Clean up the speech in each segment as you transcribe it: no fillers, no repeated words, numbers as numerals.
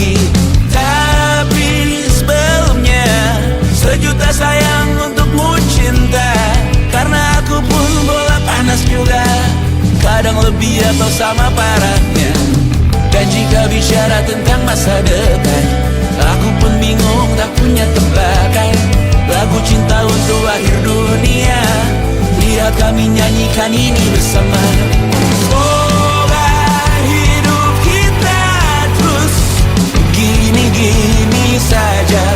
lagi. Tapi sebelumnya sejuta sayang untukmu cinta, karena aku pun bola panas juga, kadang lebih atau sama parahnya. Dan jika bicara tentang masa depan, aku pun bingung tak punya tebakan. Lagu cinta untuk akhir dunia, lihat kami nyanyikan ini bersama. Semoga hidup kita terus gini-gini saja,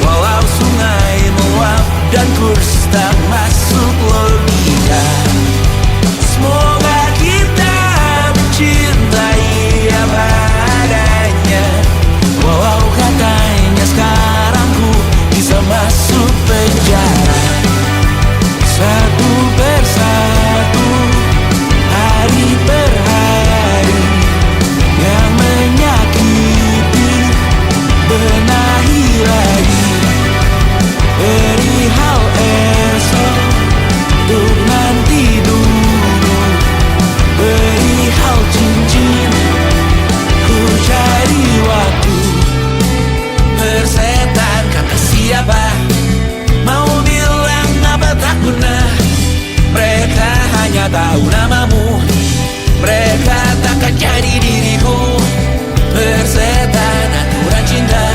walau sungai meluap dan kurs tak masuk logika. Semoga kita mencintai apa adanya, walau katanya sekarang ku bisa masuk penjara. Satu persatu, hari per hari, yang menyakiti benahi lagi. Perihal esok, untuk nanti dulu. Perihal cincin, ku cari waktu. Persetan kata siapa, mau bilang apa tak guna. Mereka hanya tahu namamu, mereka takkan jadi diriku. Persetan aturan cinta,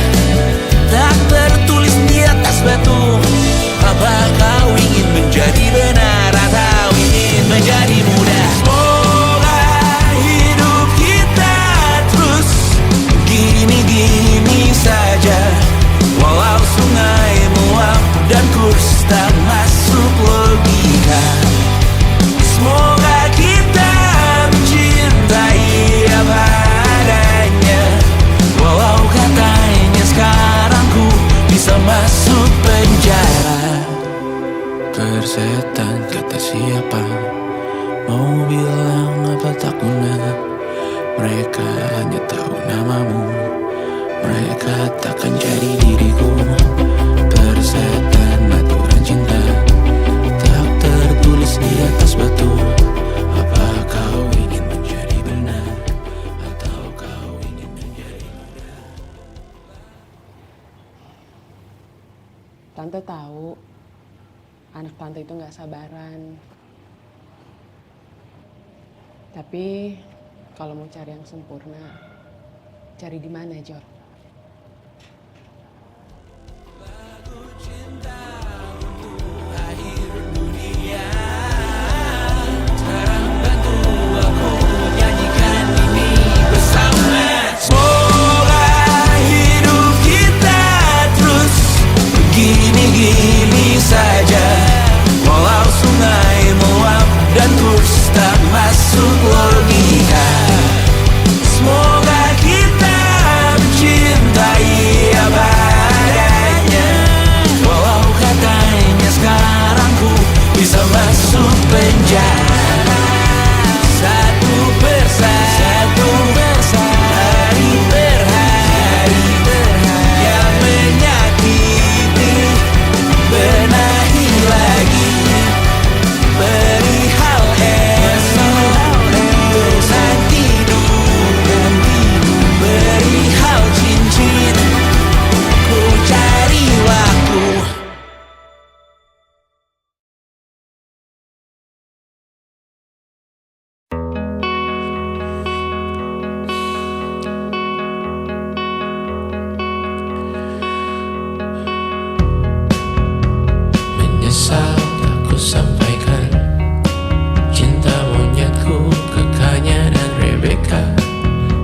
tak tertulis di atas batu. Apa kau ingin menjadi benar atau ingin menjadi muda? Semoga hidup kita terus gini-gini saja, walau sungai meluap dan kurs tak masuk logika. Semoga kita mencintai apa adanya, walau katanya sekarang ku bisa masuk penjara. Persetan kata siapa, mau bilang apa tak guna. Mereka hanya tahu namamu, mereka takkan jadi diriku. Persetan aturan cinta, tak tertulis di atas batu. Apa kau ingin menjadi benar atau kau ingin menjadi muda? Tante tahu anak tante itu gak sabaran. Tapi kalau mau cari yang sempurna, cari di mana, Jor? Gini-gini saja, walau sungai meluap dan kurs tak masuk logika. Semoga kita mencintai apa adanya, walau katanya sekarang ku bisa masuk penjara. Satu persatu, hari per hari, yang menyakiti benahi lagi. Perihal esok, untuk nanti dulu. Perihal cincin, ku cari waktu. Menyesal tak ku sampaikan cinta monyetku ke Kanya dan Rebecca.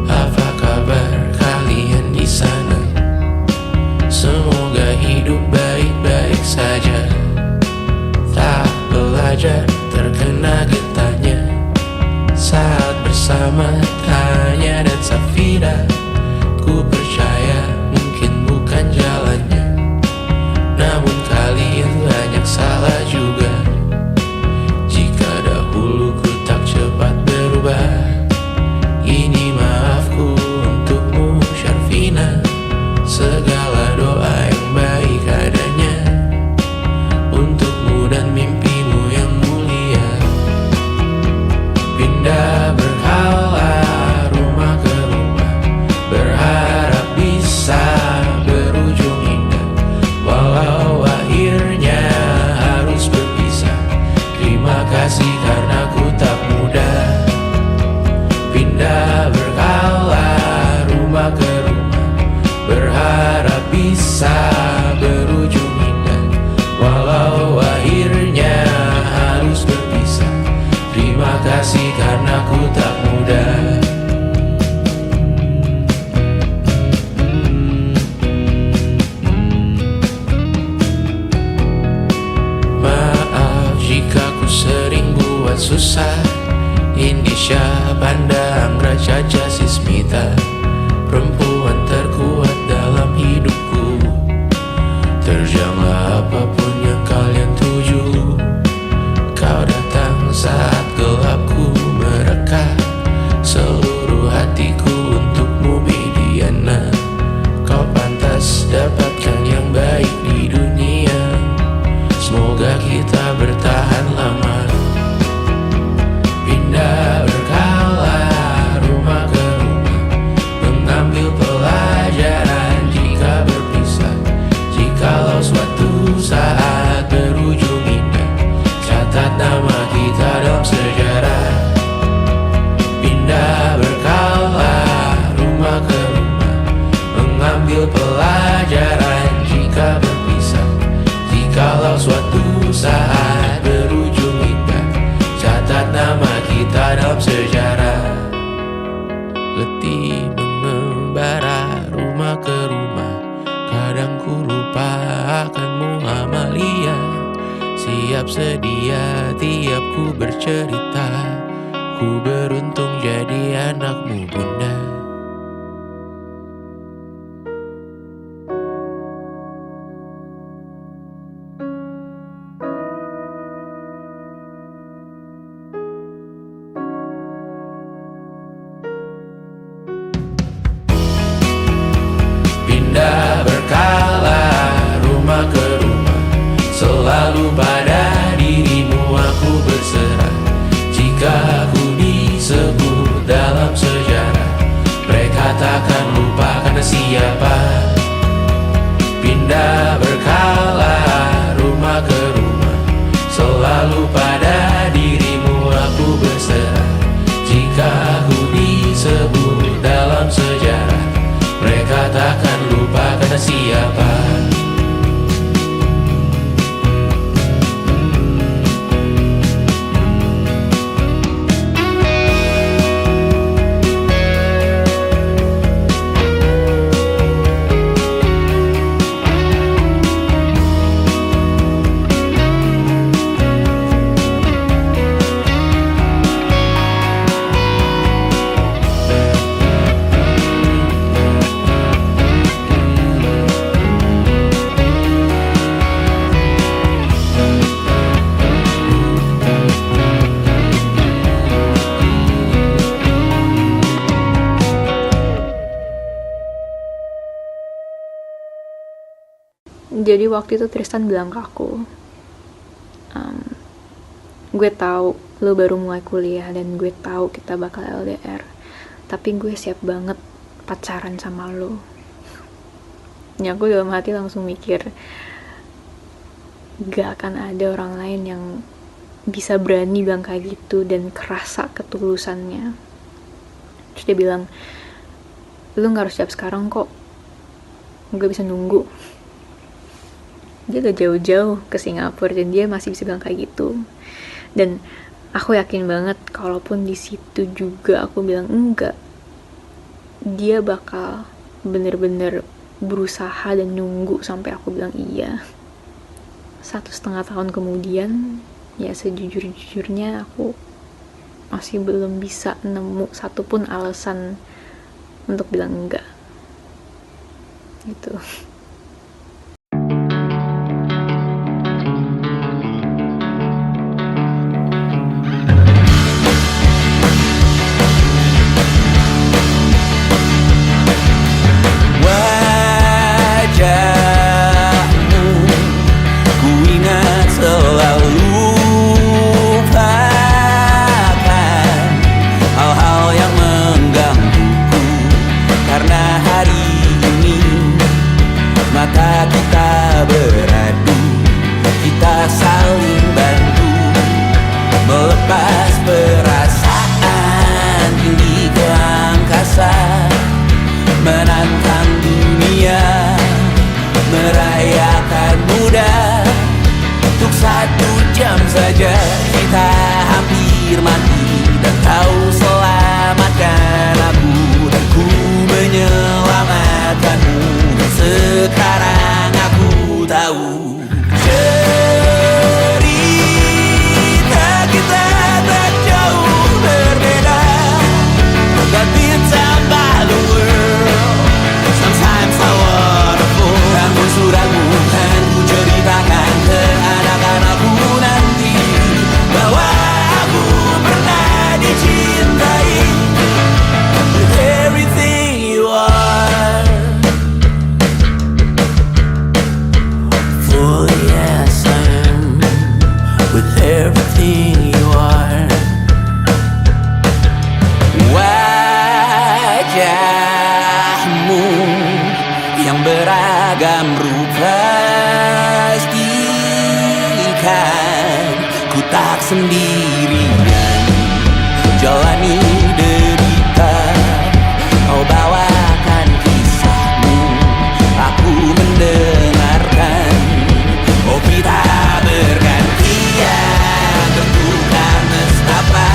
Apa kabar kalian di sana? Semoga hidup baik-baik saja. Tak belajar terkena getahnya saat bersama Tanya dan Safira. Ku percaya mungkin bukan jalannya, namun kalian banyak salah juga. Jika dahulu ku tak cepat berubah, ini maafku untukmu Syarfina. Segala doa yang baik adanya untukmu dan mimpimu yang mulia. Pindah berhala kasih karena ku tak mudah pindah berkala rumah ke rumah, berharap bisa berujung indah. Walau akhirnya harus berpisah, terima kasih karena ku tak mudah. Maaf jika ku sering buat susah. Indisha, Banda, Anggra, Caca, Sismita, perempuan terkuat dalam hidupku. Terjanglah apapun yang kalian tuju. Kau datang saat gelapku mereka, seluruh hatiku untukmu Bidiana. Kau pantas dapatkan yang baik di dunia. Semoga kita bertahan lama. Pindah berkala rumah ke rumah, mengambil pelajaran jika berpisah. Jikalau suatu saat berujung indah, catat nama kita dalam sejarah. Pindah berkala rumah ke rumah, mengambil pelajaran jika berpisah. Jikalau suatu saat berujung indah, catat nama kita dalam sejarah. Letih mengembara rumah ke rumah, kadang ku lupa akanmu Amalia. Siap sedia tiap ku bercerita, ku beruntung jadi anakmu bunda. Pindah berkala rumah ke rumah, selalu pada dirimu aku berserah. Jika aku disebut dalam sejarah, mereka takkan lupa karena siapa. Pindah berkala rumah ke rumah, selalu pada dirimu aku berserah. Jika aku disebut dalam sejarah, mereka takkan lupa karena siapa. Jadi waktu itu Tristan bilang ke aku, gue tahu lo baru mulai kuliah dan gue tahu kita bakal LDR, tapi gue siap banget pacaran sama lo. Ya aku dalam hati langsung mikir, gak akan ada orang lain yang bisa berani bilang kayak gitu dan kerasa ketulusannya. Terus dia bilang, lo gak harus siap sekarang kok, gue bisa nunggu. Dia gak jauh-jauh ke Singapura dan dia masih bisa bilang kayak gitu. Dan aku yakin banget kalaupun di situ juga aku bilang enggak, dia bakal bener-bener berusaha dan nunggu sampai aku bilang iya. 1,5 tahun kemudian, ya sejujur-jujurnya aku masih belum bisa nemu satupun alasan untuk bilang enggak gitu. saja kita hampir mati, dan kau selamatkan aku, dan ku menyelamatkanmu. Dan sekarang aku tahu cerita kita tak jauh berbeda, but it's about the world. Sometimes I wonderful. Kamu suratmu kan ku ceritakan ke anak-anakku nanti, bahwa aku pernah dicintai with everything you are. For yes I am with everything you are. Wajahmu yang beragam rupa pastikan ku tak sendirian jalani derita. Kau bawakan kisahmu, aku mendengarkan. Oh kita bergantian bertukar nestapa,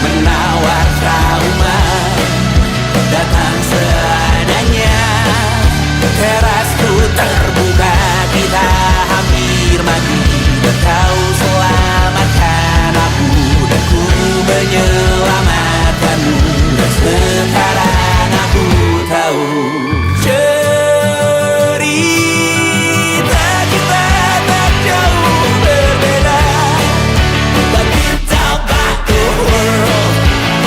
menawar trauma datang seadanya. Terasku terbuka, kita hampir mati, dan kau selamatkan aku, dan ku menyelamatkanmu. Dan sekarang aku tahu cerita kita tak jauh berbeda, but it's about the world.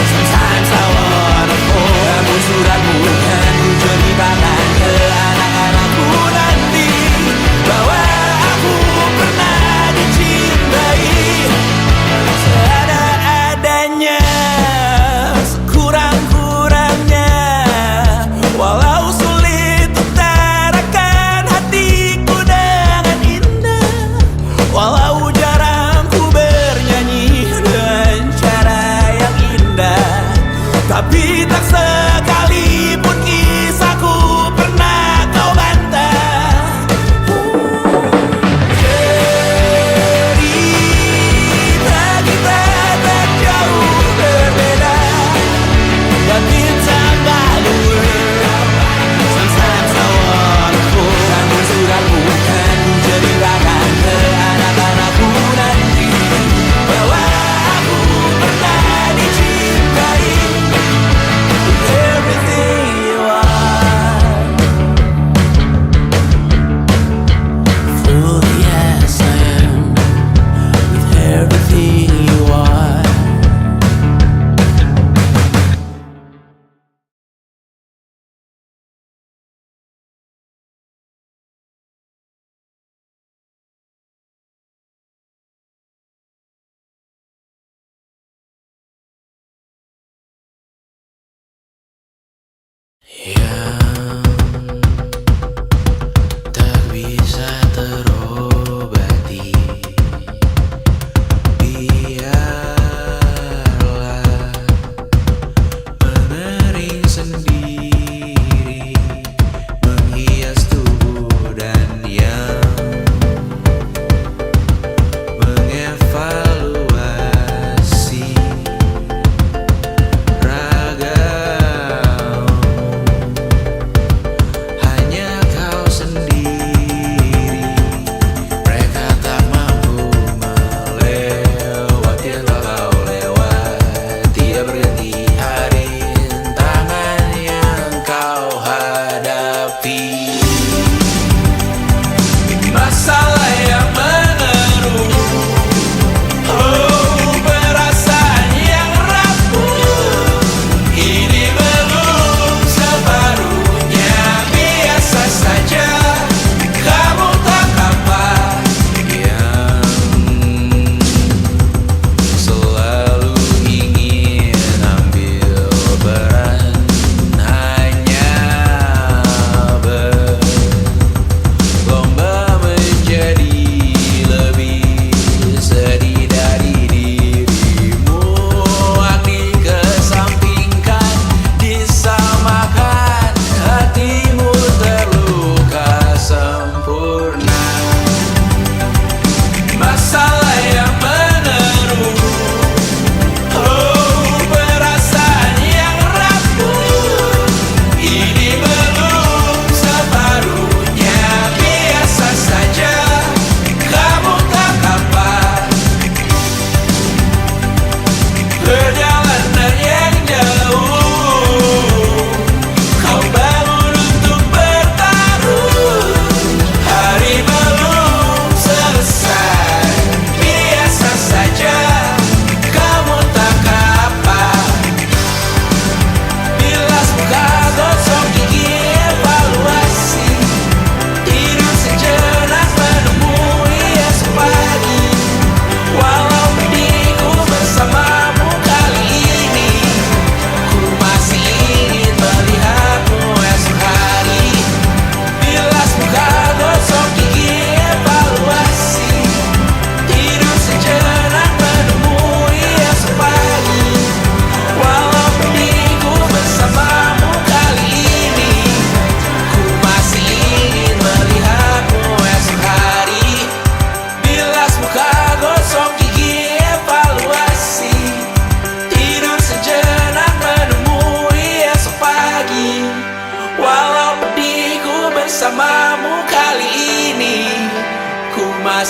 Sometimes I wanna fall. Kamu suratmu kan ku ceritakan ke anak-anakku nanti, bahwa aku pernah dicintai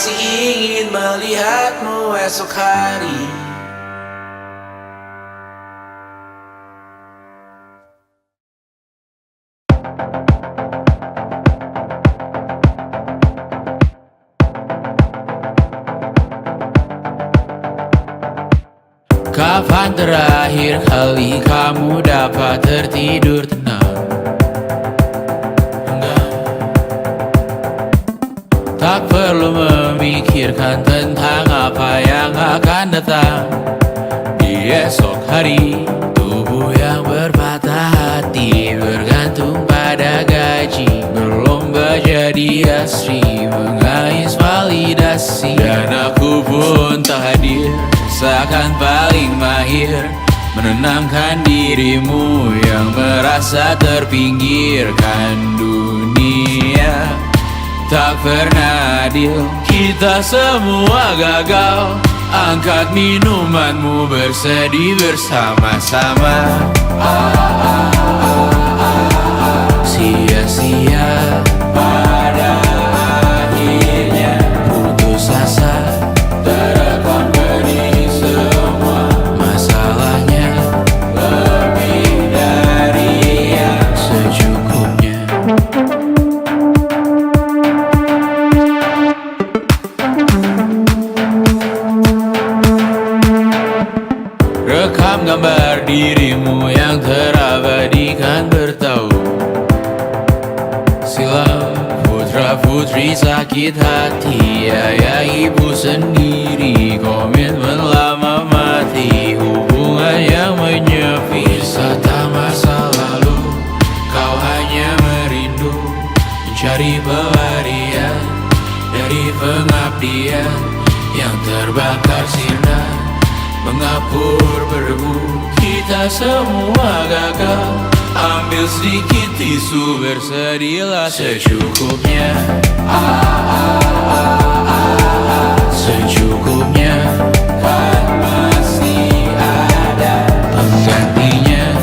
masih ingin melihatmu esok hari. Kapan terakhir kali kamu dapat tertidur tenang? Enggak. Tak perlu memikirkan tentang apa yang akan datang di esok hari. Tubuh yang berpatah hati bergantung pada gaji, berlomba jadi asri, mengais validasi. Dan aku pun tak hadir, seakan paling mahir menenangkan dirimu yang merasa terpinggirkan dunia. Tak pernah adil, kita semua gagal. Angkat minumanmu, bersedih bersama-sama. Sia-sia pada akhirnya putus asa, terekam benih semua. Masalahnya lebih dari yang secukupnya. Rekam gambar dirimu yang terabadikan bertahun silam. Putra-putri sakit hati, ayah ibu sendiri, komitmen lama mati, hubungan yang menyepi. Wisata masa lalu, kau hanya merindu, mencari pelarian dari pengabdian yang terbakar sinar, mengapur berdebu. Kita semua gagal. Ambil sedikit tisu, bersedihlah secukupnya. Secukupnya, kan masih ada penggantinya.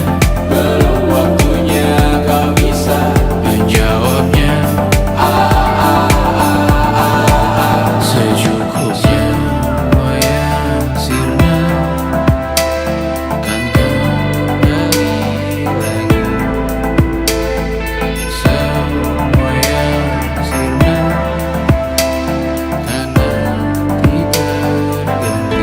Belum waktunya kau bisa menjawabnya. Secukupnya, oh ya sirna, kan kembali lagi. Semua yang sirna, kan nanti berganti.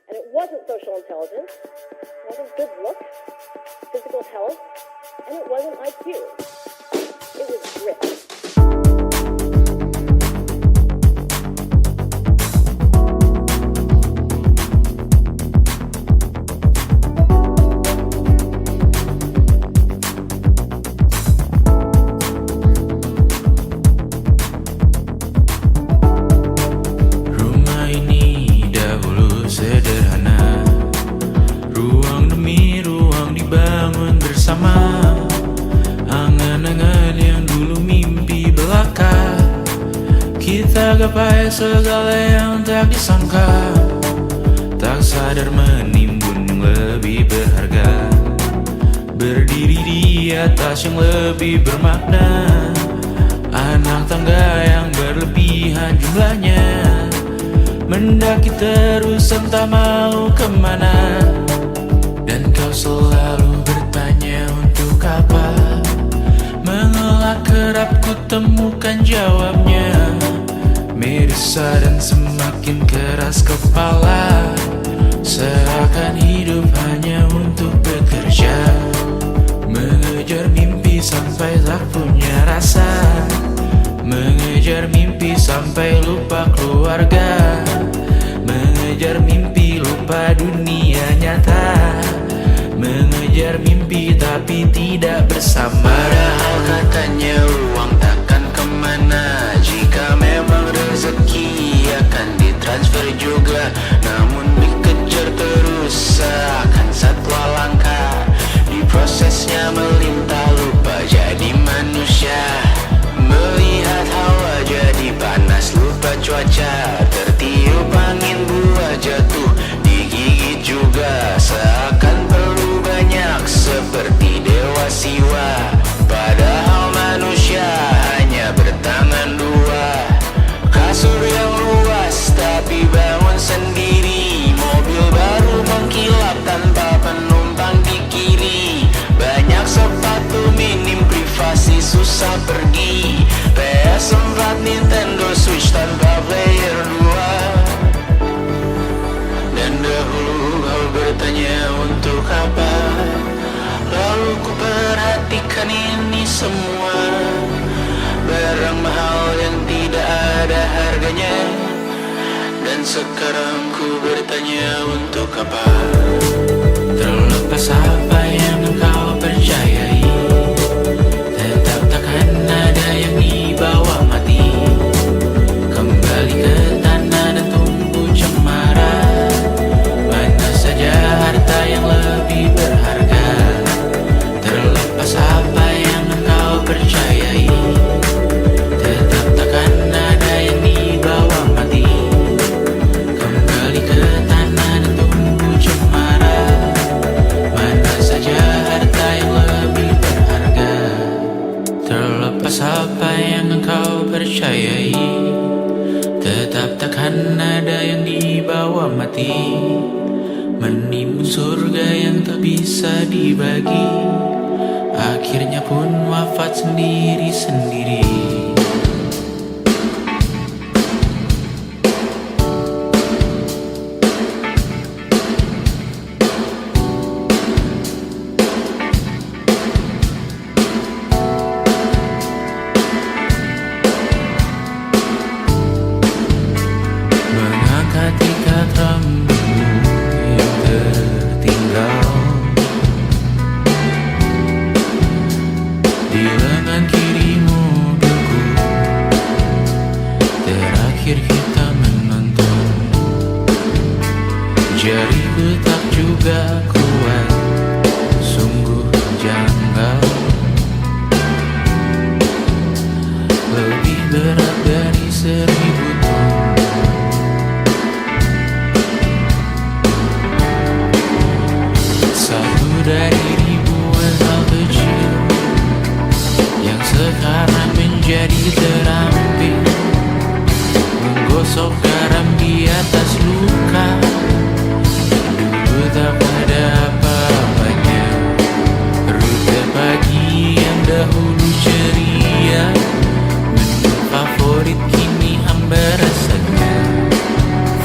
And it wasn't social intelligence, it wasn't good looks, physical health, and it wasn't IQ. It was grit. Rumah ini dahulu sederhana, ruang demi ruang dibangun bersama. Angan-angan yang dulu mimpi belaka, kita gapai segala yang tak disangka. Tak sadar menimbun yang lebih berharga, berdiri di atas yang lebih bermakna. Anak tangga yang berlebihan jumlahnya, mendaki terus entah mau kemana. Dan kau selalu bertanya untuk apa, mengelak kerap ku temukan jawabnya. Merisa dan semakin keras kepala, seakan hidup hanya untuk bekerja, mengejar mimpi sampai tak punya rasa. Mengejar mimpi sampai lupa keluarga, mengejar mimpi lupa dunia nyata, mengejar mimpi tapi tidak bersama. Padahal katanya uang takkan kemana, jika memang rezeki akan ditransfer juga. Namun dikejar terus seakan satwa langka, di prosesnya melintah lupa jadi manusia. Melihat hawa jadi panas lupa cuaca, tertiup angin buah jatuh digigit juga. Seakan perlu banyak seperti dewa siwa, padahal manusia hanya bertangan dua. Kasur yang luas tapi bangun sendiri, mobil baru mengkilap tanpa penumpang di kiri. Banyak sepatu minim privasi susah pergi, PS4 Nintendo Switch tanpa player 2. Dan dahulu kau bertanya untuk apa, lalu ku perhatikan ini semua. Barang mahal yang tidak ada harganya, dan sekarang ku bertanya untuk apa. Terlepas apa yang engkau percayai, tetap takkan ada yang dibawa mati. Kembali ke tanah dan tumbuh cemara, mana saja harta yang lebih berharga. Terlepas apa yang engkau percayai, tetap takkan ada yang dibawa mati. Kembali ke tanah dan tumbuh cemara, mana saja harta yang lebih berharga. Terlepas apa yang engkau percayai, tetap takkan ada yang dibawa mati. Menimbun surga yang tak bisa dibagi, akhirnya pun wafat sendiri-sendiri. Mengangkat ikat rambutmu yang tertinggal di lengan kirimu beku. Terakhir kita menonton, jariku tak juga kuat, sungguh janggal. Lebih berat dari 1000 ton. Satu dari ribuan hal kecil yang sekarang menjadi terampil, menggosok garam di atas luka. Dulu tak ada apa-apanya, rute pagi yang dahulu ceria, menu favorit kini hambar rasanya.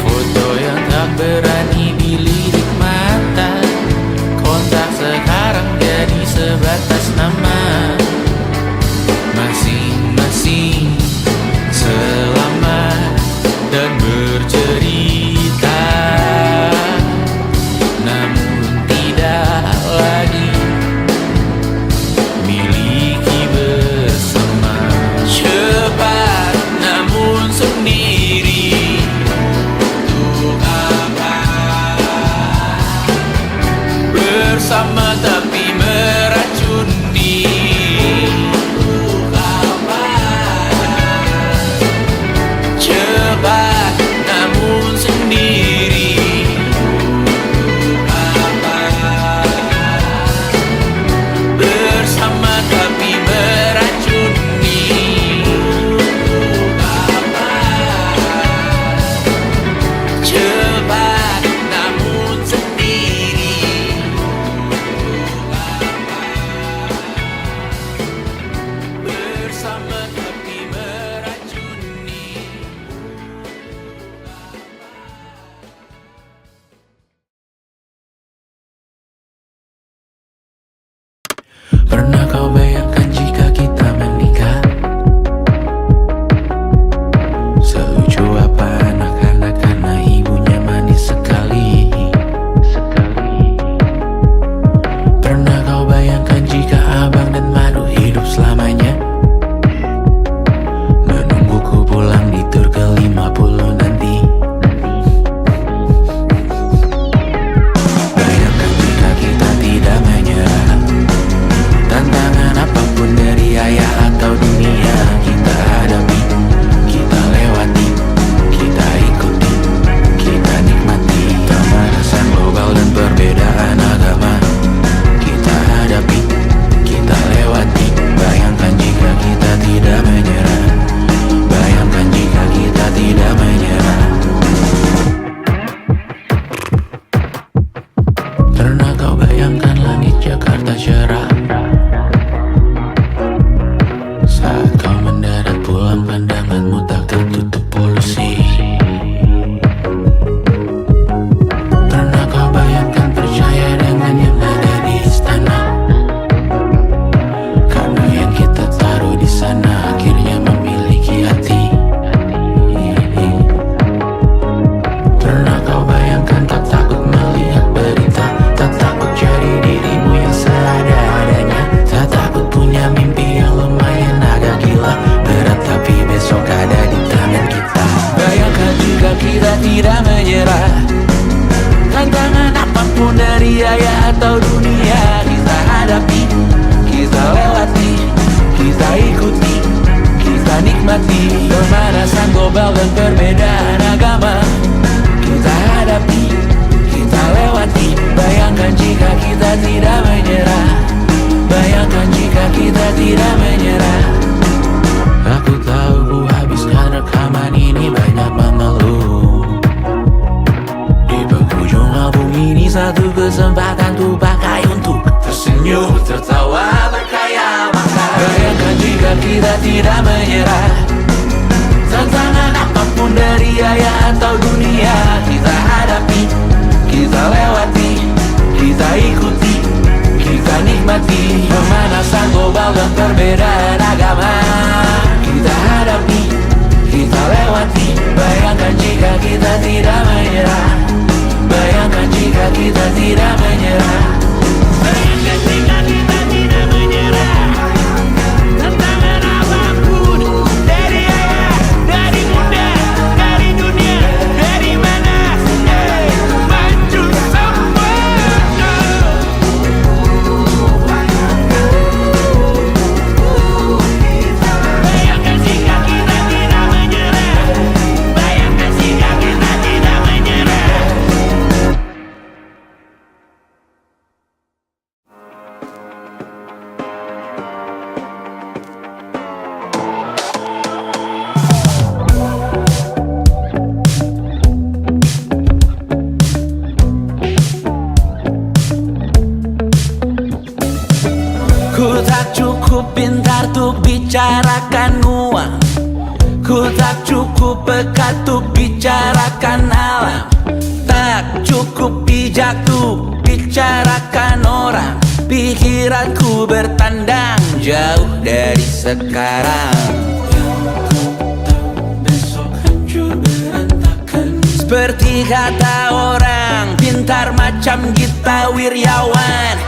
Foto yang tak berani dilirik mata, kontak sekarang jadi sebatas nama. Masing-masing selamat dan bercerita, namun tidak lagi miliki bersama. Cepat namun sendiri, untuk apa? Bersama tapi meracuni, untuk apa? Cepat namun sendiri, untuk apa? Bersama tapi meracuni, untuk apa? Cepat namun sendiri, bersama tapi meracuni. Pernah kau bayangkan jika kita menikah? senyum, tertawa berkhayal maka bayangkan jika kita tidak menyerah. Tantangan apapun dari ayah atau dunia, kita hadapi, kita lewati, kita ikuti, kita nikmati pemanasan global dan perbedaan agama. Kita hadapi, kita lewati. Bayangkan jika kita tidak menyerah. Bayangkan jika kita tidak menyerah. Bayangkan jika kita tidak menyerah. Tantangan apapun dari ayah, dari bunda, dari dunia, dari mana, maju semua. Bayangkan jika kita tidak menyerah. Bayangkan jika kita tidak menyerah. Ku tak cukup pintar untuk bicarakan uang. Ku tak cukup peka untuk bicarakan alam. Tak cukup bijak untuk bicarakan orang. Pikiranku bertandang jauh dari sekarang. Seperti kata orang pintar macam Gita Wirjawan,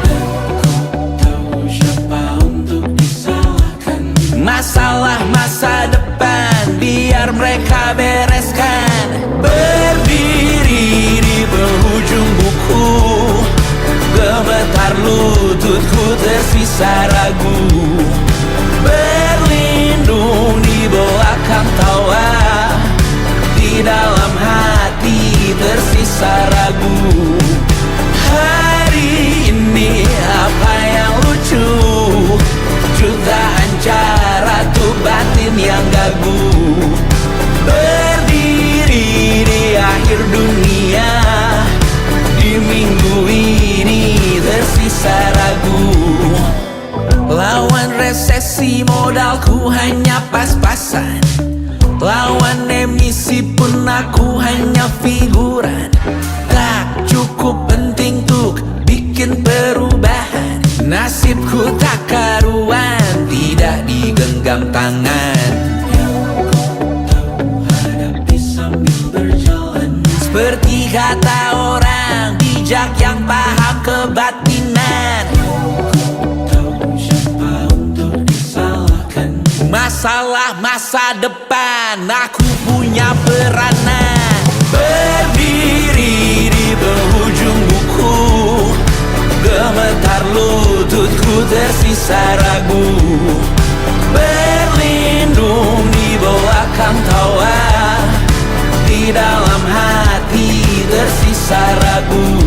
masalah masa depan biar mereka bereskan. Berdiri di penghujung buku, gemetar lututku tersisa ragu. Berlindung di belakang tawa, di dalam hati tersisa ragu. Hari ini apa yang lucu? Jutaan cara tuh batin yang gagu. Berdiri di akhir dunia, di minggu ini tersisa ragu. Lawan resesi modalku hanya pas-pasan. Lawan emisi pun aku hanya figuran. Tak cukup penting untuk bikin perubahan. Nasibku tak karuan, tidak digenggam tangan. Seperti kata orang bijak yang paham kebatinan. Masalah masa depan aku punya peranan. Berdiri di penghujung buku, gemetar lututku tersisa ragu. Berlindung di belakang tawa, di dalam hati tersisa ragu.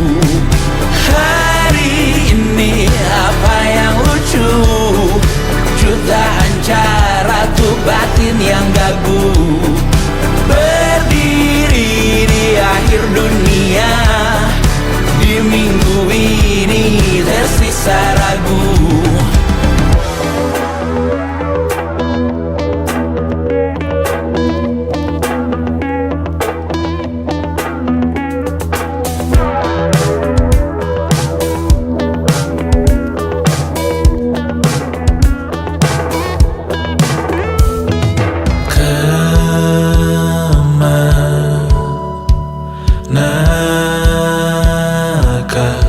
Hari ini apa yang lucu? Jutaan cara tuh batin yang gagu. Berdiri di akhir dunia, di minggu ini tersisa ragu. Kemanakah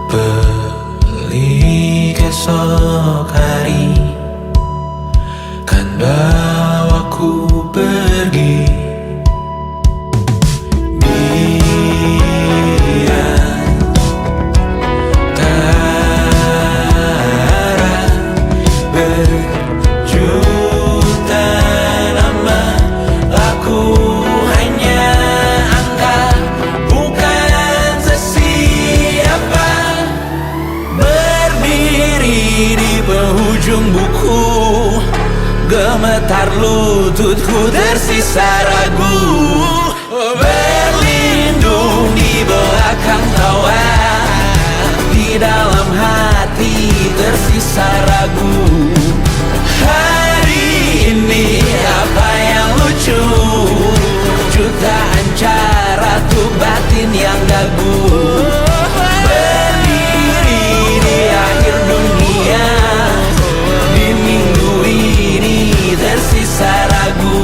beli esok hari kan bawaku pergi. Dia tara berjuta nama, aku hanya angka, bukan sesiapa. Berdiri di penghujung buku, gemetar lututku tersisa ragu. Berlindung di belakang tawa, di dalam hati cara tuh batin yang gagu. Berdiri di akhir dunia, di minggu ini tersisa ragu.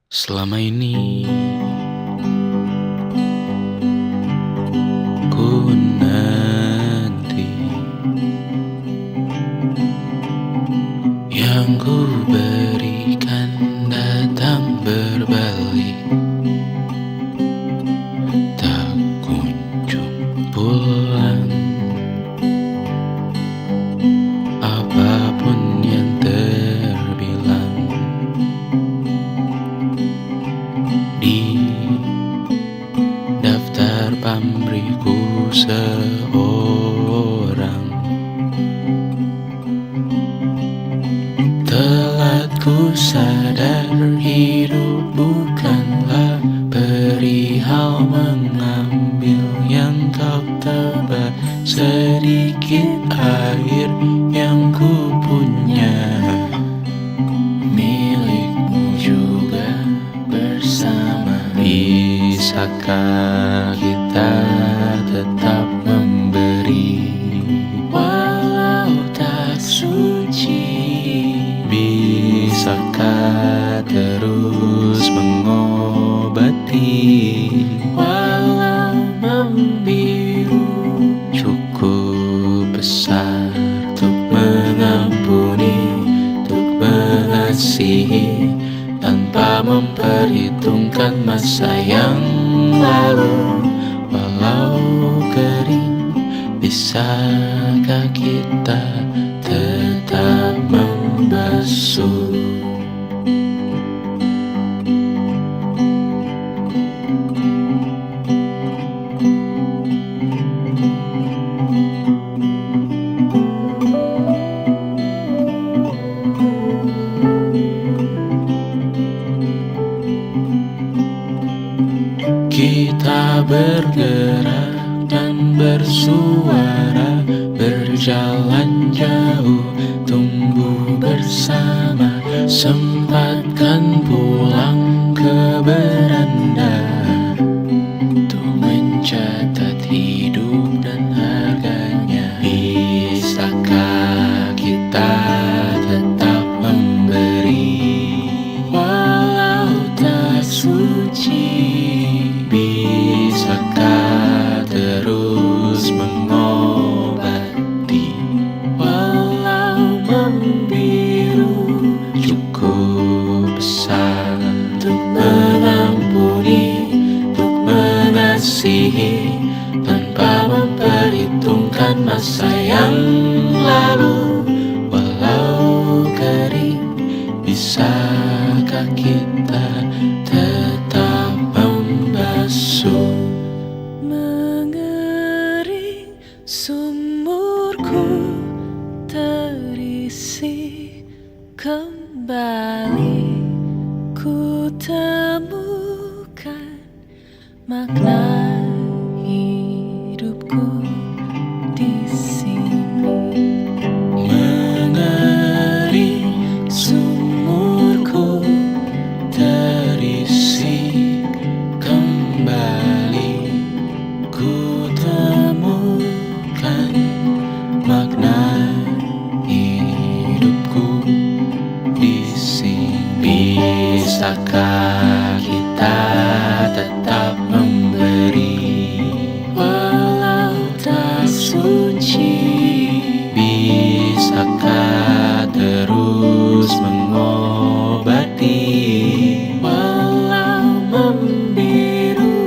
Selama ini ku nanti yang ku berikan datang berbalik, tak kunjung pulang. Apapun yang terbilang di daftar pamrihku seorang, telat ku sadar hidup bukanlah perihal mengambil yang kau tebar. Sedikit air yang ku punya milikmu juga bersama. Bisakah kita tetap memberi walau tak suci? Bisakah terus mengobati walau membiru? Cukup besar untuk mengampuni, untuk mengasihi, tanpa memperhitungkan masa yang lalu. Walau kering, bisakah kita tetap membasuh? Kita bergerak dan bersuara, berjalan jauh, tumbuh bersama. Sempatkan pulang ke beranda untuk mencatat hidup dan harganya. Bisakah kita tetap memberi walau tak suci? Bisakah terus mengobati walau membiru? Cukup besar untuk mengampuni, untuk mengasihi, tanpa memperhitungkan masa yang lalu. Walau kering, bisakah kita tetap membasuh? Mengering sumurku terisi kembali, ku temukan makna hidupku di sini. Mengering sumurku terisi kembali, ku temukan makna hidupku di sini. Bisakah kita tetap memberi walau tak suci? Bisakah terus mengobati walau membiru?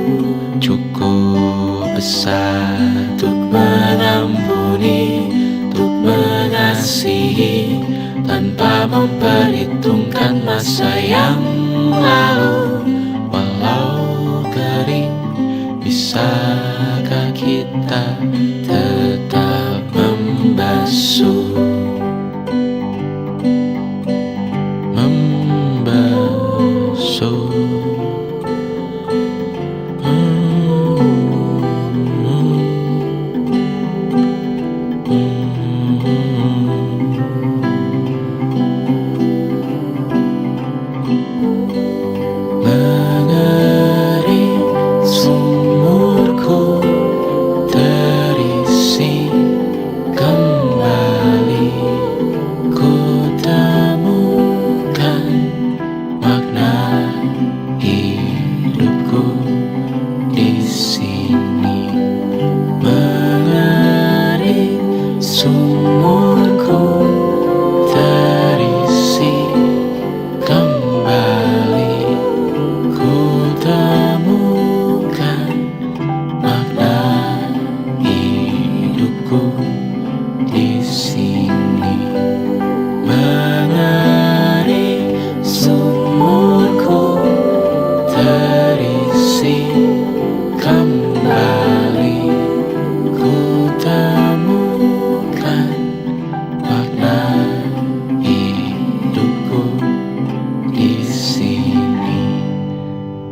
Cukup besar untuk mengampuni, untuk mengasihi, tanpa memperhitungkan masa yang lalu. Walau kering, bisakah kita tetap membasuh, membasuh. Mengering sumurku terisi kembali, ku temukan makna hidupku di sini. Mengering sumurku terisi kembali, ku temukan makna hidupku di sini. Mengering sumurku terisi kembali, ku temukan makna hidupku di sini.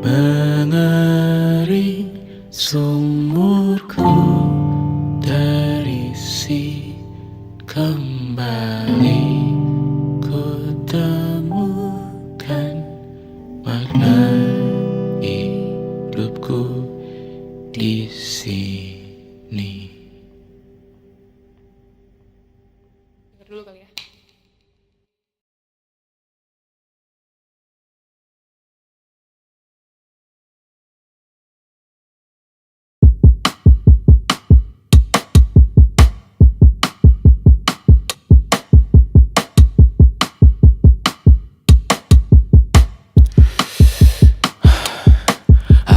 Mengering sumurku terisi kembali, ku temukan makna hidupku di sini. Dengar dulu kali ya.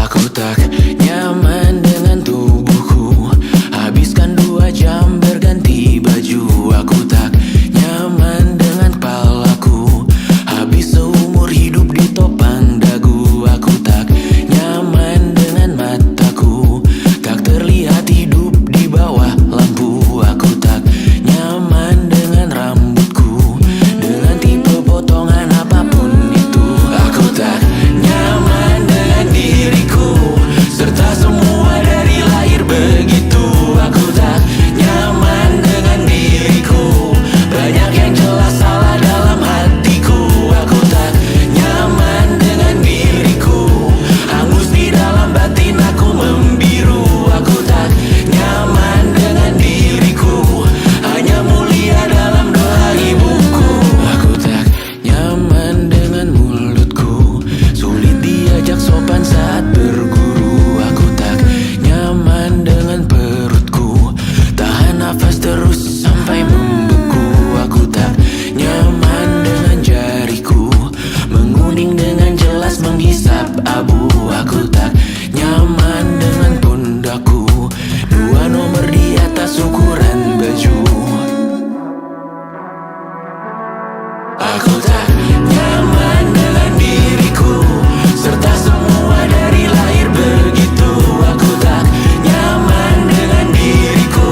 Aku tak nyaman dengan tubuhku, habiskan 2 jam berganti baju. Aku tak nyaman dengan kepalaku, habis seumur hidup ditopang dagu. Aku tak nyaman dengan mataku, tak terlihat hidup di bawah lampu. Aku tak nyaman dengan rambutku, dengan tipe potongan apapun itu. Aku tak nyaman dengan diriku, serta semua dari lahir begitu. Aku tak nyaman dengan diriku, banyak yang jelas salah dalam hatiku. Aku tak nyaman dengan diriku, hangus di dalam batin aku membiru. Aku tak nyaman dengan diriku, hanya mulia dalam doa ibuku. Aku tak nyaman dengan mulutku, sulit diajak sopan saat berguru. Aku tak nyaman dengan perutku, tahan nafas terus sampai membeku. Aku tak nyaman dengan jariku, menguning dengan jelas menghisap abu. Aku tak nyaman dengan pundakku, 2 nomor di atas ukuran baju. Aku tak nyaman dengan diriku, serta semua dari lahir begitu. Aku tak nyaman dengan diriku,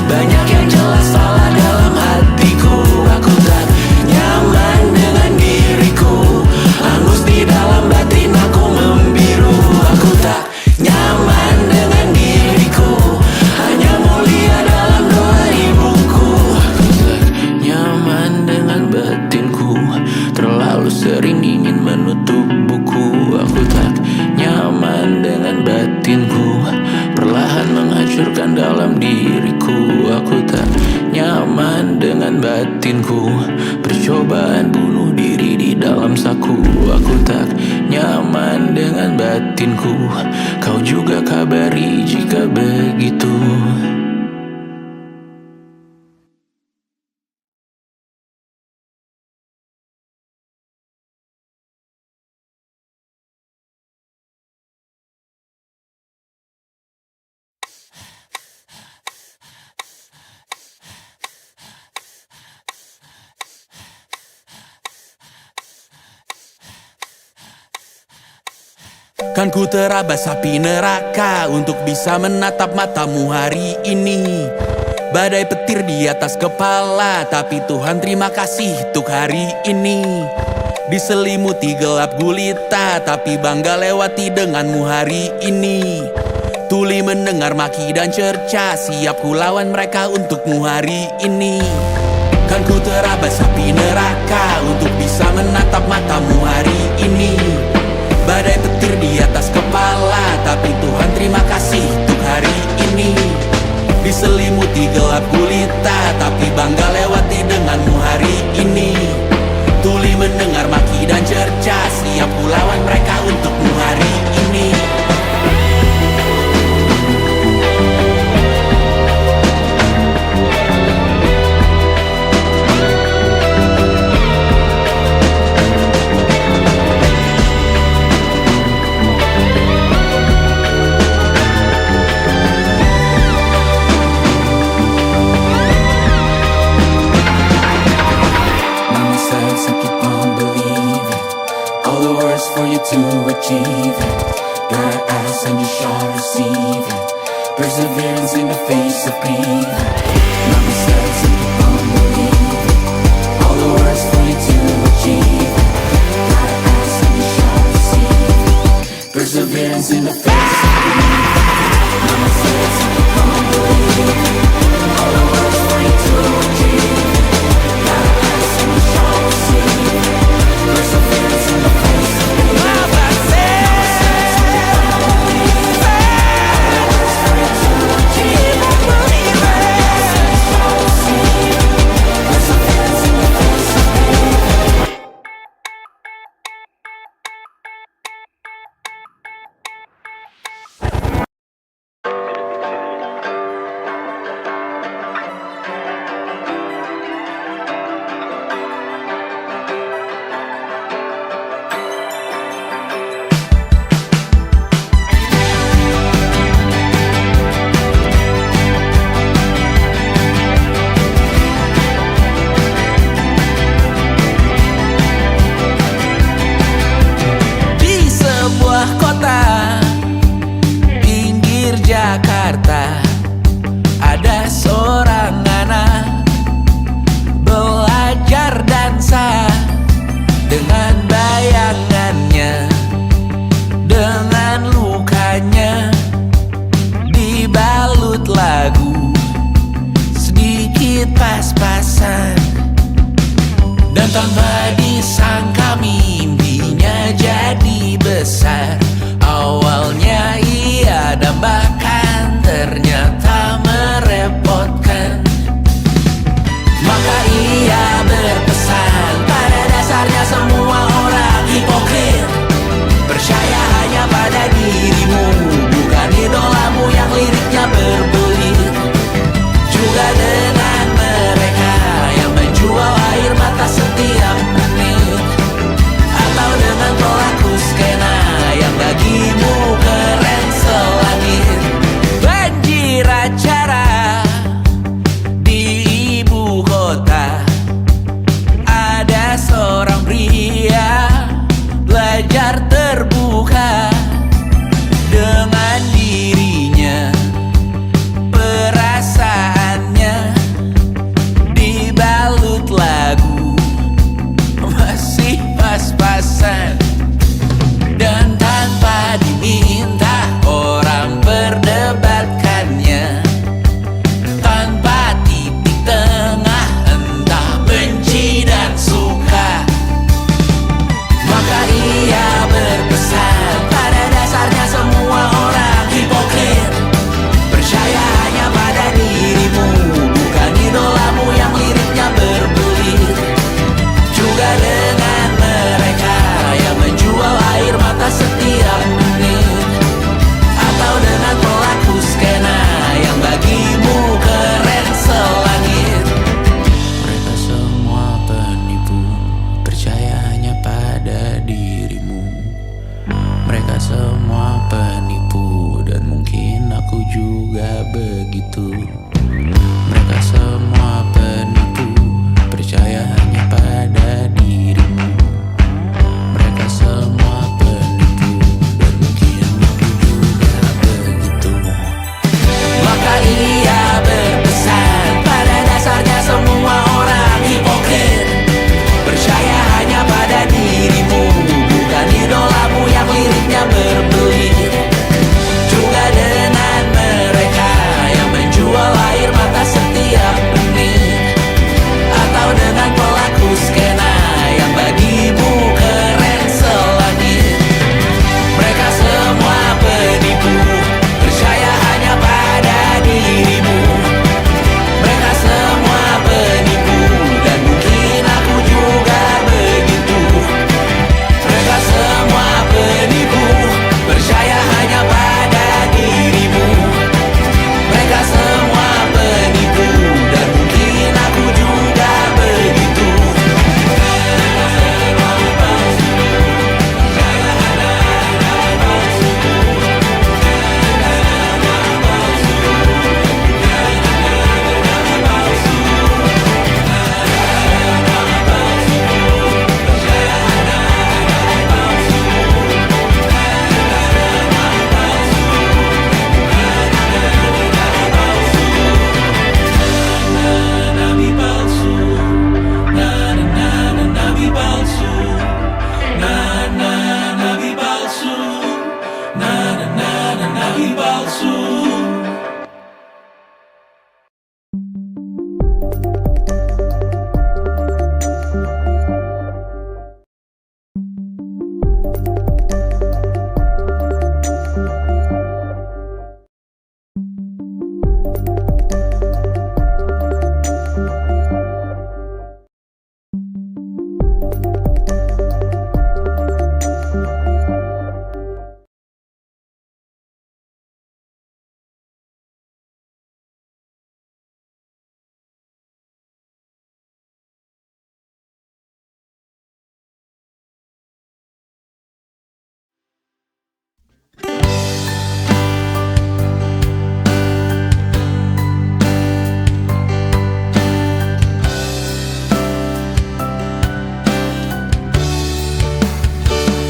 banyak yang jelas salah dalam hatiku. Aku tak nyaman dengan diriku, hangus di dalam batin aku membiru. Aku tak nyaman dengan diriku, hanya mulia dalam doa ibuku. Aku tak nyaman dengan batinku, terlalu sering ingin menutup buku. Aku tak nyaman dengan batinku, perlahan menghancurkan dalam diriku. Aku tak nyaman dengan batinku, percobaan bunuh diri di dalam saku. Aku tak nyaman dengan batinku, kau juga kabari jika begitu. Kan ku terabas api neraka untuk bisa menatap matamu hari ini. Badai petir di atas kepala, tapi Tuhan terima kasih untuk hari ini. Diselimuti gelap gulita, tapi bangga lewati denganmu hari ini. Tuli mendengar maki dan cerca, siap ku lawan mereka untukmu hari ini. Kan ku terabas api neraka untuk bisa menatap matamu hari ini. Badai petir di atas kepala, tapi Tuhan terima kasih untuk hari ini. Diselimuti gelap gulita, tapi bangga lewati denganmu hari ini. Tuli mendengar maki dan cerca, siap ku lawan mereka untukmu hari ini. To achieve it, gotta ask and you shall receive it. Perseverance in the face of pain. Mama says and keep on believing. All the words for you to achieve it. Gotta ask and you shall receive it. Perseverance in the face of pain. Mama says and keep on believing. All the words for you to achieve it. Gotta ask and you shall receive it. Perseverance in the face of pain. Jakarta ada seorang anak belajar dansa dengan bayangannya, dengan lukanya dibalut lagu sedikit pas-pasan, dan tanpa disangka mimpinya jadi besar. Awalnya ia dambakan, ternyata merepotkan. Maka ia berpesan, pada dasarnya semua orang hipokrit. Percaya hanya pada dirimu, bukan idolamu yang liriknya berbelit. Juga dengan mereka yang menjual air mata setiap menit, atau dengan pelaku skena yang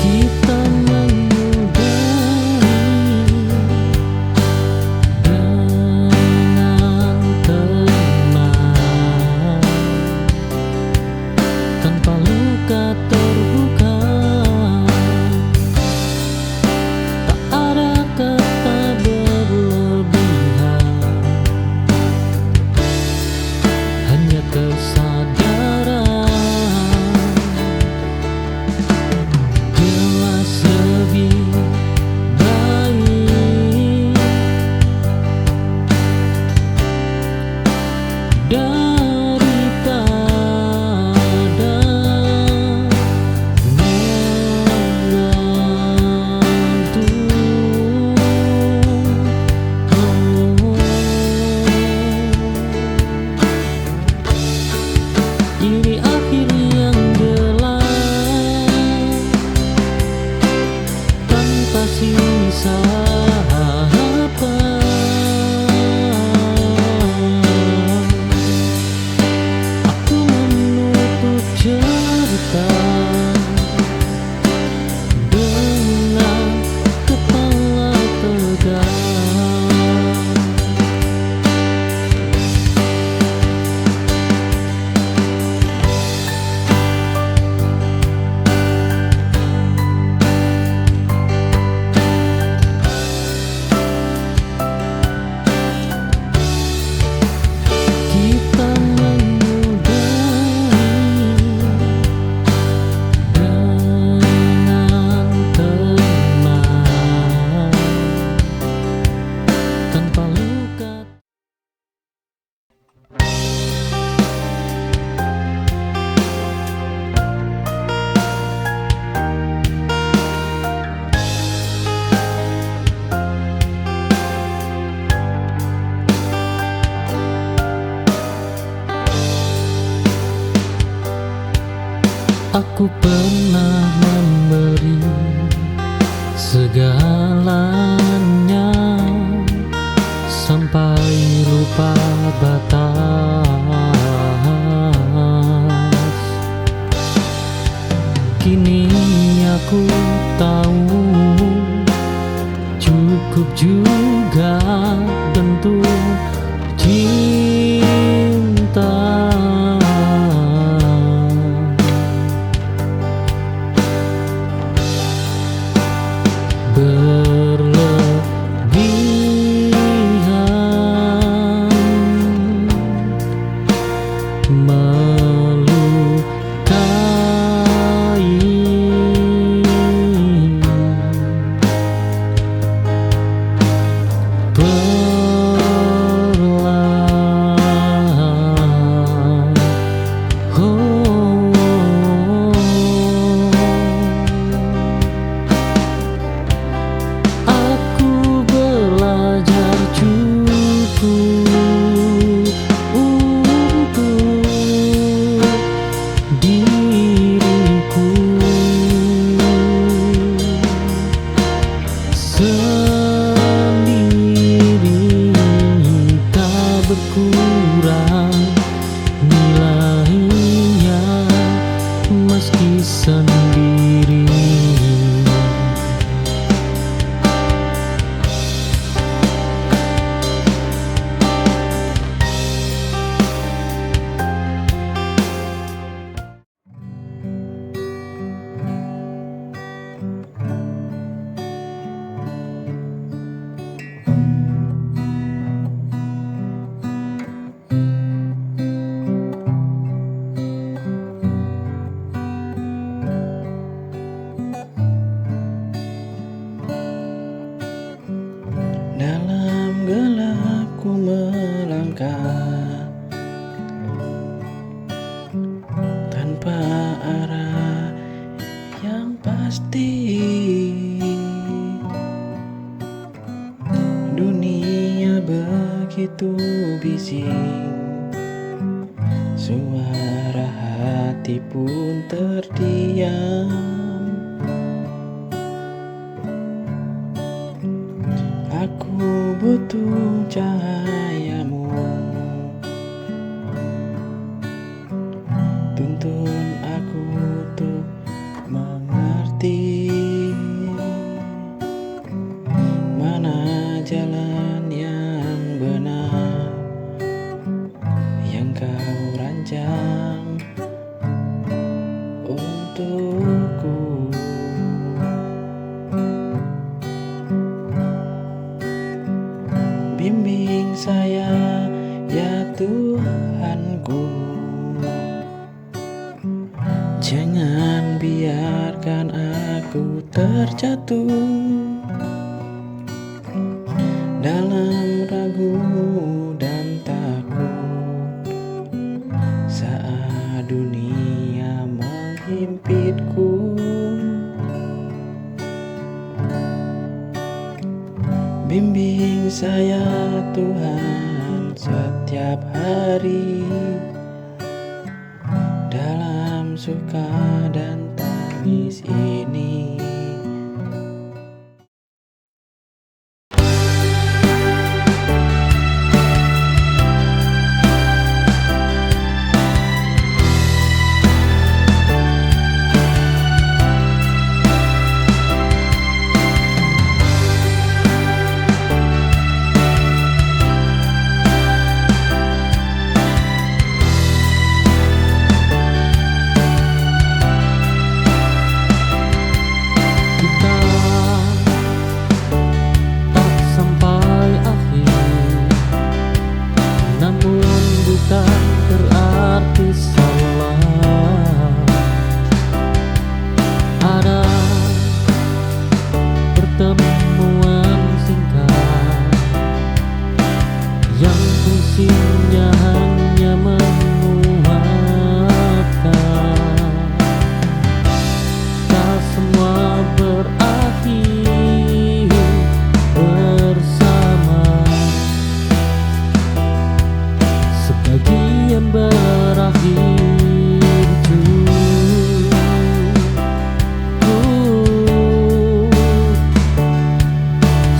Kita menyudahi dengan tenang, tanpa luka terbuka. Tak ada kata berlebihan, hanya kesadaran. Jelas lebih baik daripada menggantung. Ini akhir yang gelap tanpa sisa harapan. Aku menutup cerita dengan kepala tegak. Kita menyudahi dengan tenang, tanpa luka. Aku pernah memberi segalanya sampai lupa batas. Kini aku tahu cukup juga bentuk cinta. Berlebihan Suara hati pun terdiam. Aku butuh cahayamu, tuntun aku untuk mengerti mana jalan yang benar yang kau rancang untukku. Bimbing saya ya Tuhanku, jangan biarkan aku terjatuh dalam ragu dan takut saat dunia menghimpitku. Bimbing saya Tuhan setiap hari, dalam suka dan tangis ini. Kita tak sampai akhir, namun bukan berarti salah. Ada pertemuan singkat yang fungsinya hanya menguatkan. Tak semua berakhir bersama, sebagian berakhir cukup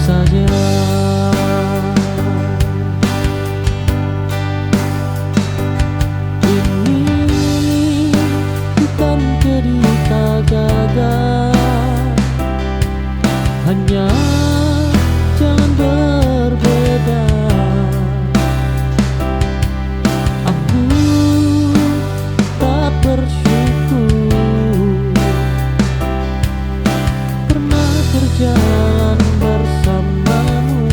saja. Ini bukan cerita gagal, hanya jangan berbeda. Aku tak bersyukur pernah berjalan bersamamu.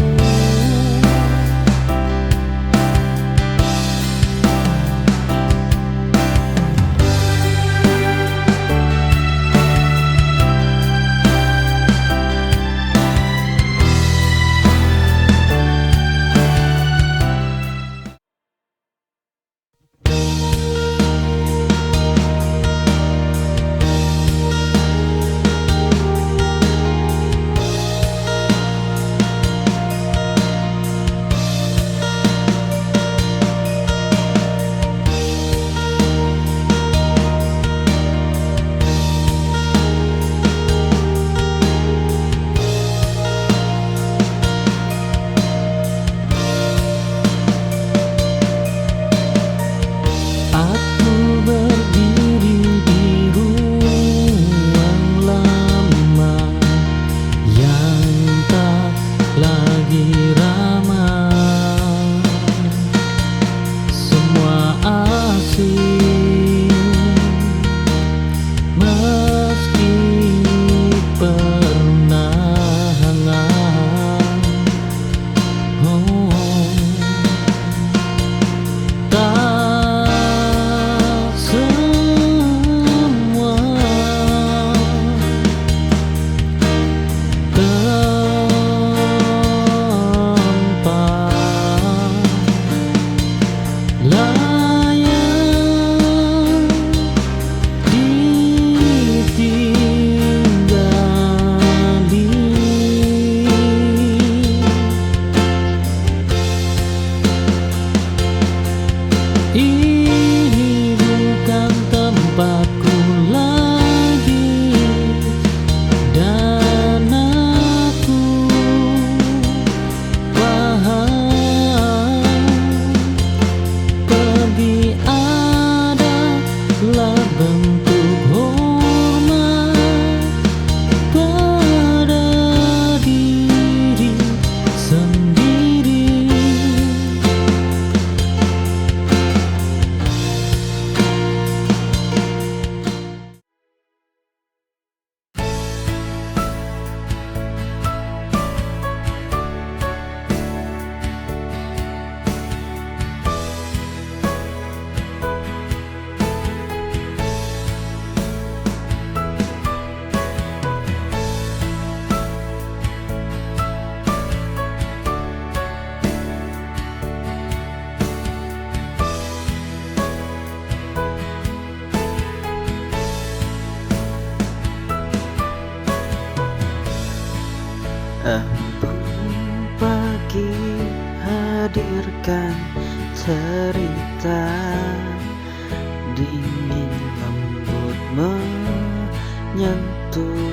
Aku berdiri di ruang lama yang tak lagi ramai. Semua asing, meski pernah hangat. Oh, tak jumpaku lagi, dan aku paham pergi adalah bentuk hormat pada diri sendiri. Embun pagi hadirkan cerita, dingin lembut menyentuh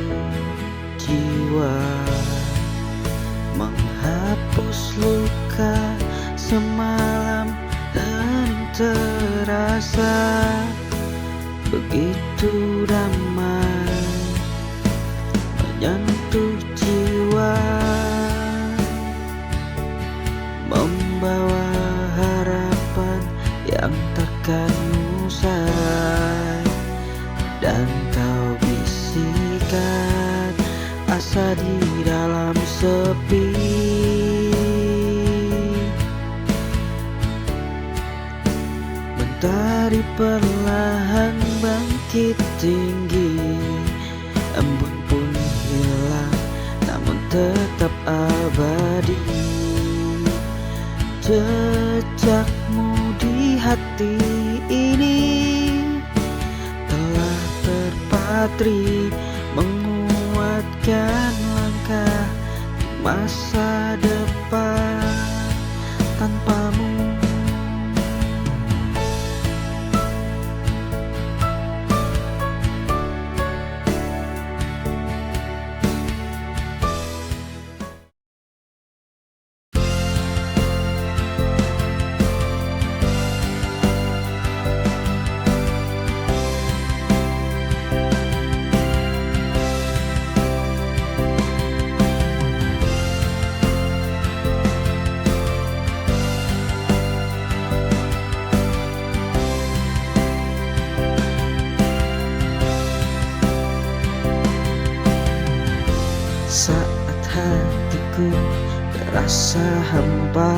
jiwa, menghapus luka semalam dan terasa begitu damai, menyentuh jiwa, membawa harapan yang takkan usai, dan kau bisikan asa di dalam sepi. Mentari perlahan bangkit tinggi, embun pun hilang namun tetap abadi. Jejakmu di hati ini telah terpatri, menguatkan langkah di masa depan tanpamu. Saat hatiku terasa hampa,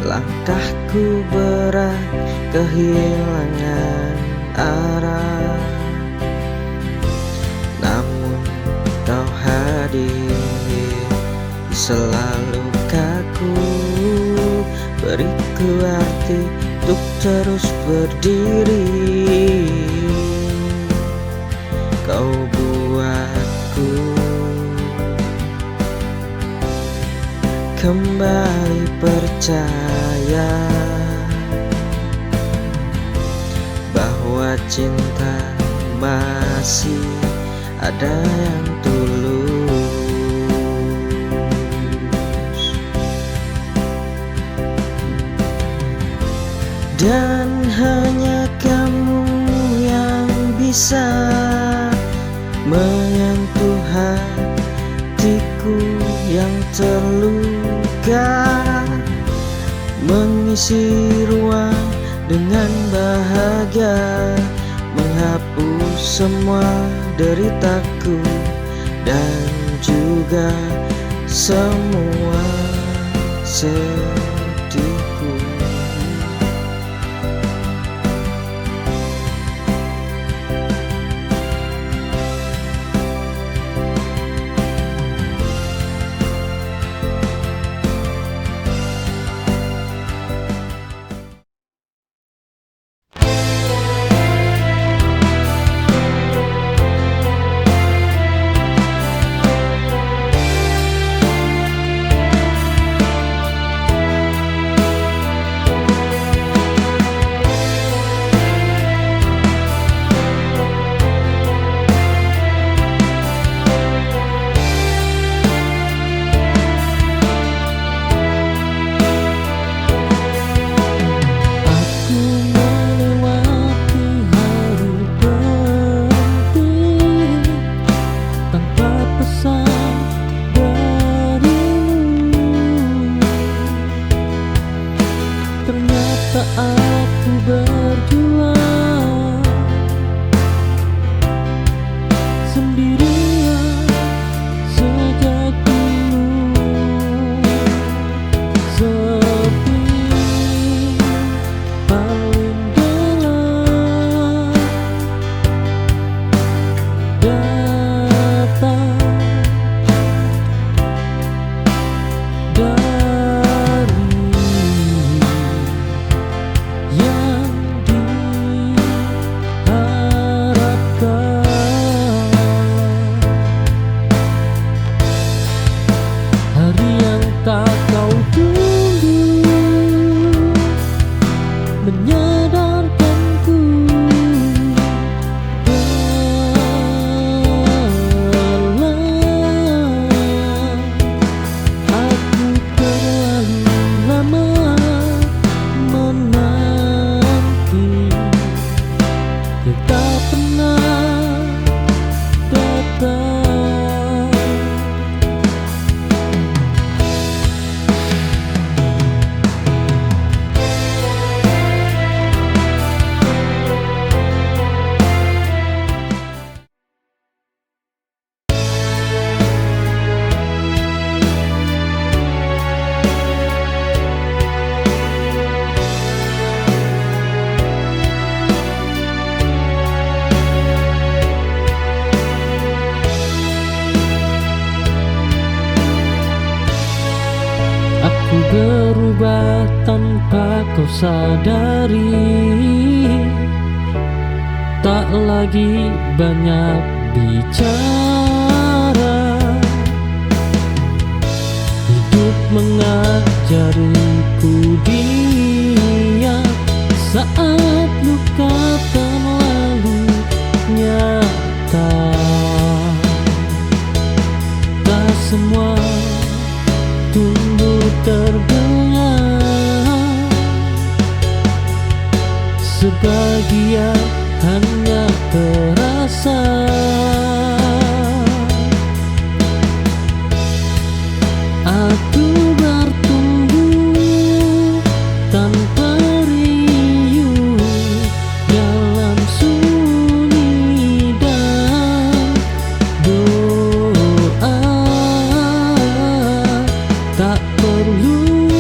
langkahku berat kehilangan arah, namun kau hadir di selalu kaku, beriku arti untuk terus berdiri. Kau buatku kembali percaya bahwa cinta masih ada yang tulus, dan hanya kamu yang bisa menyentuh hatiku yang terluka, mengisi ruang dengan bahagia, menghapus semua deritaku dan juga semua sedihku. aku berjuang sendirian sejak dulu, sepi paling gelap datang dari yang diharapkan. Hari yang tak kau tunggu menyadarkanku aku terlalu lama menanti, tak pernah datang. Aku berubah tanpa kau sadari, tak lagi banyak bicara. Hidup mengajariku diam saat luka terlalu nyata. Tak semua tumbuh terdengar, sebagian hanya terasa. Aku bertumbuh tanpa riuh dalam sunyi dan doa. Tak perlu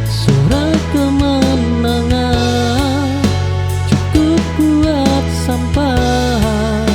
suara kemenangan, cukup kuat sampai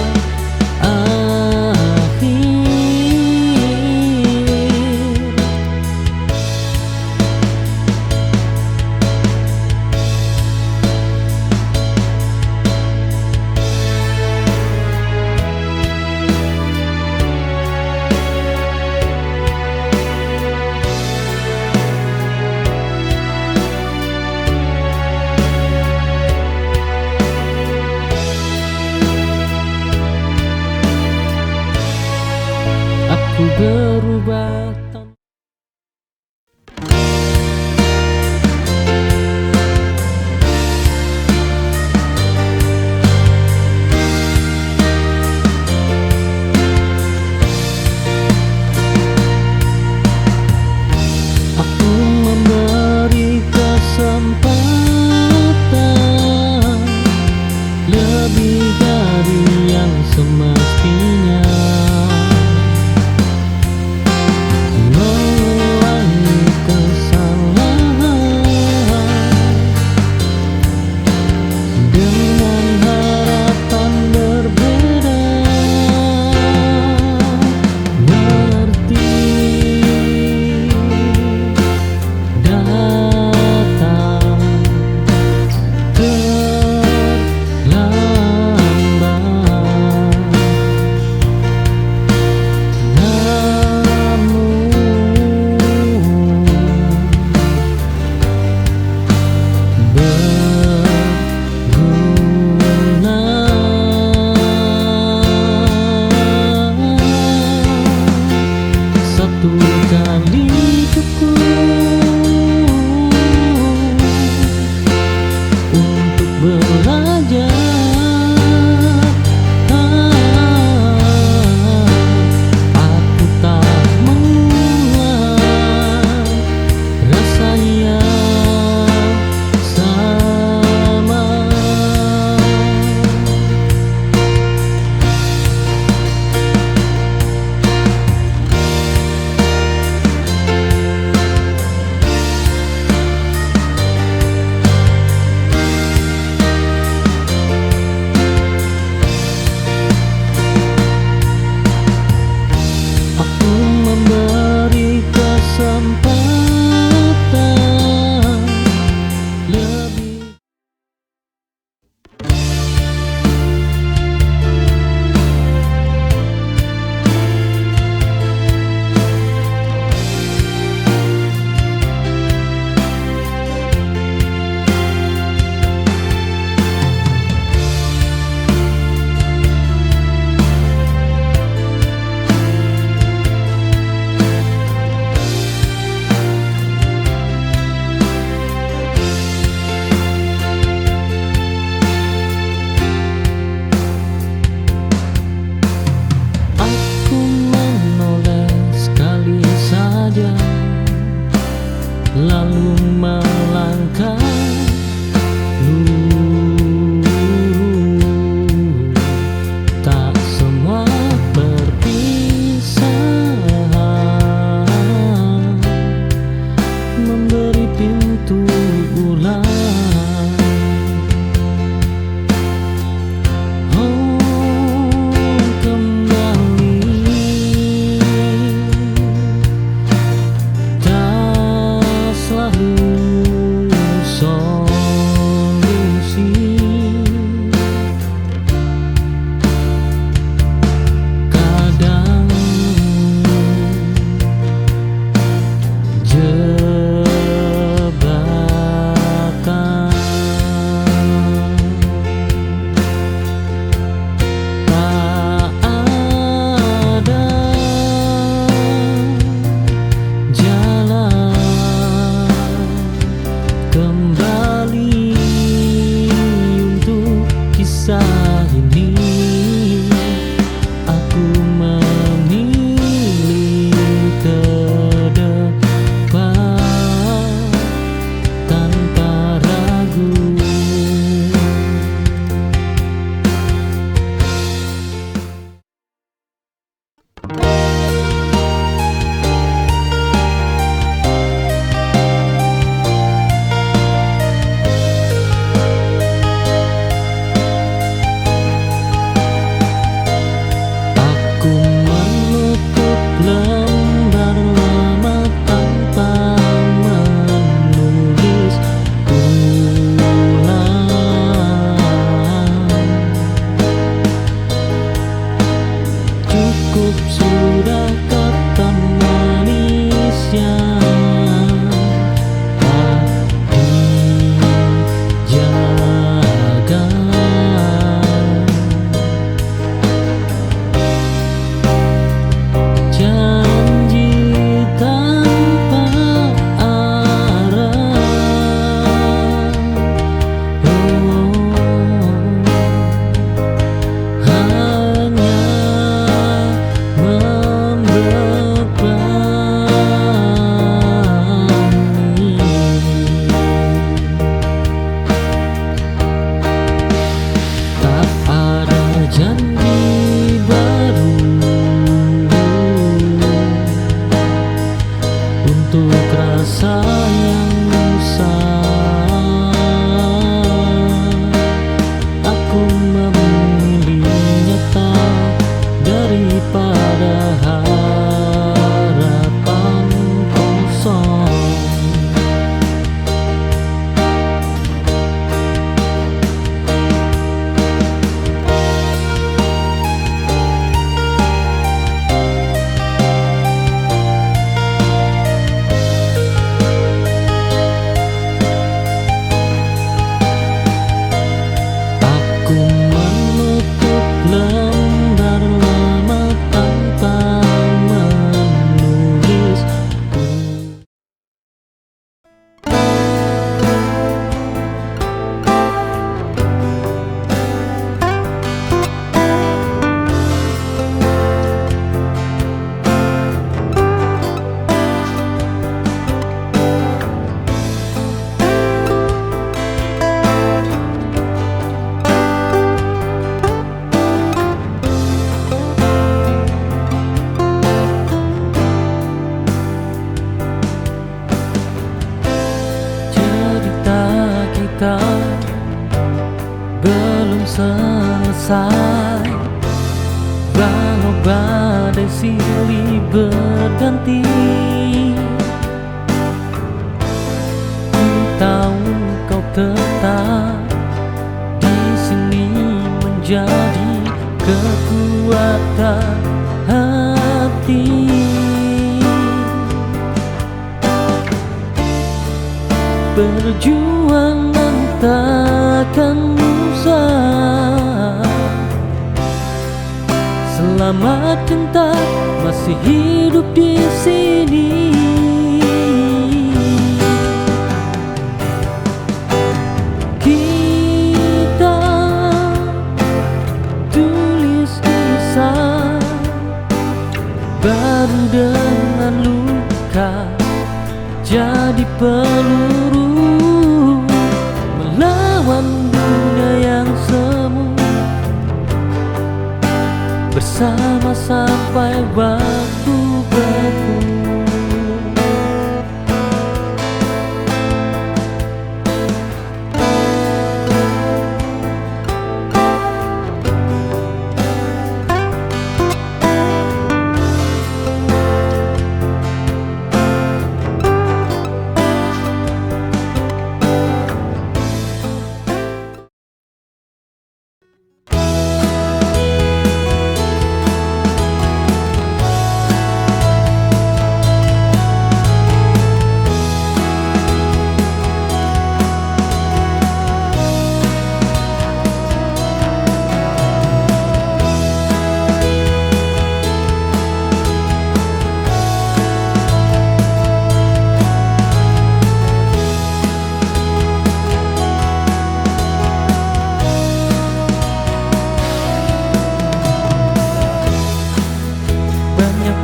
belum selesai, walau badai silih berganti. Ku tahu kau tetap di sini menjadi kekuatan hati. Perjuangan takkan usah selama cinta masih hidup di sini. Kita tulis kisah baru dengan luka jadi peluru melawan dunia yang semu, bersama sampai waktu bertemu.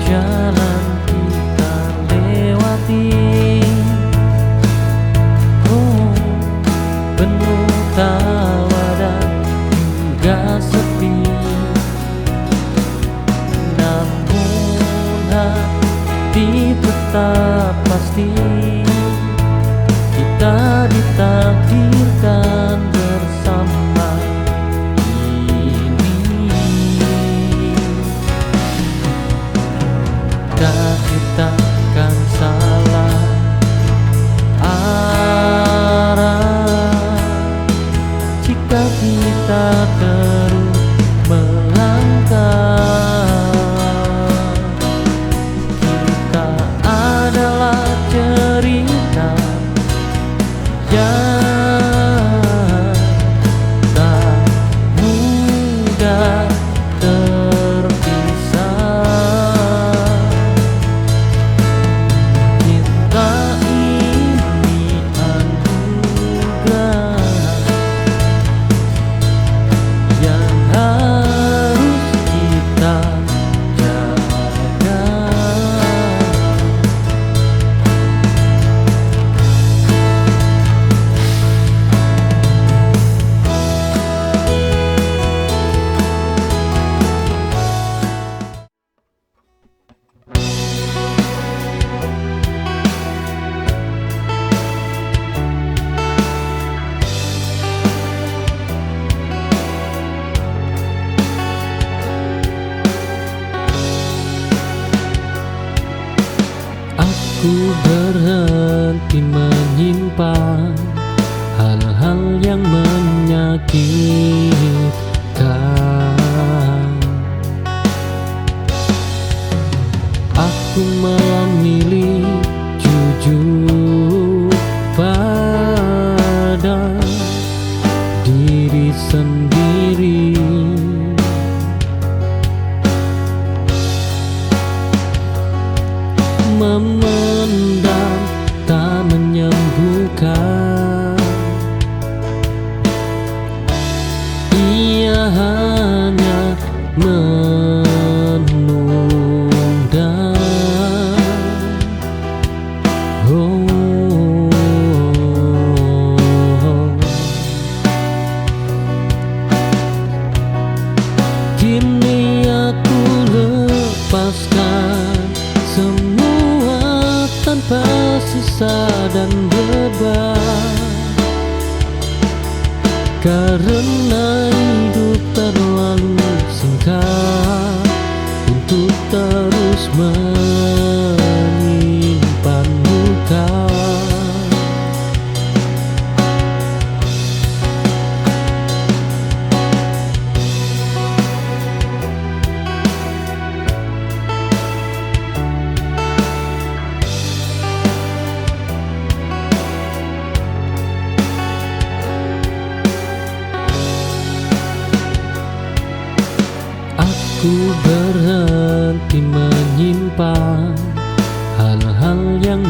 Jalan kita lewati, oh, penuh tawa dan juga sepi. Namun hati tetap pasti kita ditakdirkan bersama. Takkan salah arah jika kita terus melangkah. Kita adalah cerita yang tak mudah terpisah. Aku berhenti menyimpan hal-hal yang menyakitkan. Aku memilih jujur pada diri sendiri. Memendam tak menyembuhkan, ia hanya menunda. Kini aku lepaskan semua tanpa sisa dan beban, karena hidup terlalu singkat untuk terus menyimpan luka. Aku berhenti menyimpan hal-hal yang